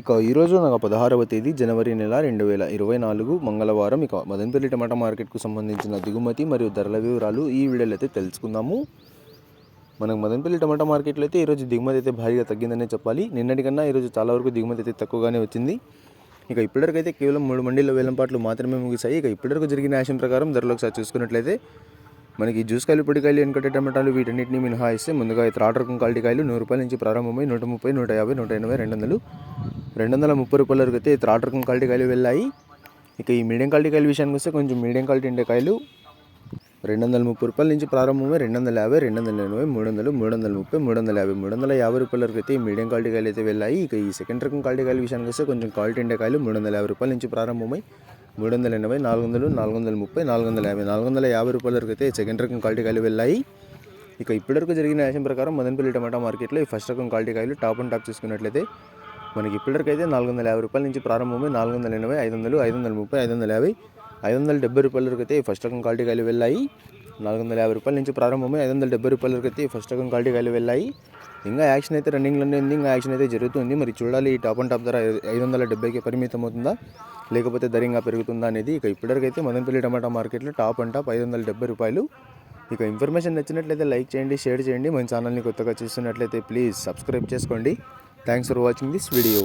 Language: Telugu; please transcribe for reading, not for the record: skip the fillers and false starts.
ఇక ఈరోజు నాకు 16వ తేదీ జనవరి నెల 2024 మంగళవారం. ఇక మదనపల్లి టమాటా మార్కెట్కు సంబంధించిన దిగుమతి మరియు ధరల వివరాలు ఈ వీడియోలో అయితే తెలుసుకుందాము. మనకు మదనపల్లి టమాటా మార్కెట్లో అయితే ఈరోజు దిగుమతి అయితే భారీగా తగ్గిందనే చెప్పాలి. నిన్నటి కన్నా ఈరోజు చాలా వరకు దిగుమతి అయితే తక్కువగానే వచ్చింది. ఇక ఇప్పటివరకు అయితే కేవలం 3 మండీల వేలంపాట్లు మాత్రమే ముగిశాయి. ఇక ఇప్పటివరకు జరిగిన యాక్షన్ ప్రకారం ధరలు ఒకసారి చూసుకున్నట్లయితే మనకి జ్యూస్కాయలు, పొడికాయలు, ఎన్కట్టే టమాటాలు వీటన్నిటిని మినహాయిస్తే ముందుగా త్రాడ్ రకం క్వాలిటీ కాయలు 100 రూపాయల నుంచి ప్రారంభమై 130, 150, 180, 230 రూపాయల వరకు అయితే త్రాడ్ రకం క్వాలిటీ కాయలు వెళ్ళాయి. ఇక ఈ మీడియం క్వాలిటీ కాయల విషయానికి వస్తే కొంచెం మీడియం క్వాలిటీ ఉండే కాయలు 230 రూపాయల నుంచి ప్రారంభమై 250, 280, 300, 330, 350, 350 రూపాయల వరకు అయితే ఈ మీడియం క్వాలిటీ కాయలు అయితే వెళ్ళాయి. ఇక ఈ సెకండ్ రకం క్వాలిటీ కాయల విషయానికి వస్తే కొంచెం క్వాలిటీ ఉండే కాయలు 350 రూపాయల నుంచి ప్రారంభమై 380, 400, 430, 450, 450 రూపాయల వరకు అయితే సెకండ్ రకం క్వాలిటీ కాయలు వెళ్ళాయి. ఇక ఇప్పటివరకు జరిగిన యాక్షన్ ప్రకారం మదనపల్లి టమాటా మార్కెట్లో ఈ ఫస్ట్ రకం క్వాలిటీ కాయలు టాప్ అండ్ టాప్ చూసుకున్నట్లయితే మనకి ఇప్పటివరకు అయితే 450 రూపాయల నుంచి ప్రారంభమై 480, 500, 530, 550, 570 రూపాయల వరకు అయితే ఫస్ట్ రకం క్వాలిటీ కాయలు వెళ్ళాయి. 450 రూపాయల నుంచి ప్రారంభమై 570 రూపాయల వరకు అయితే ఫస్ట్ రకం క్వాలిటీ కాయలు వెళ్ళాయి. ఇంకా యాక్షన్ అయితే రన్నింగ్లోనే ఉంది, ఇంకా యాక్షన్ అయితే జరుగుతుంది. మరి చూడాలి ఈ టాప్ అండ్ టాప్ ధర 570కి పరిమితం అవుతుందా లేకపోతే ధర ఇంకా పెరుగుతుందా అనేది. ఇక ఇప్పటివరకు అయితే మదనపల్లి టమాటా మార్కెట్లో టాప్ అండ్ టాప్ 570 రూపాయలు. ఇక ఇన్ఫర్మేషన్ నచ్చినట్లయితే లైక్ చేయండి, షేర్ చేయండి. మన ఛానల్ని కొత్తగా చూస్తున్నట్లయితే ప్లీజ్ సబ్స్క్రైబ్ చేసుకోండి. Thanks for watching this video.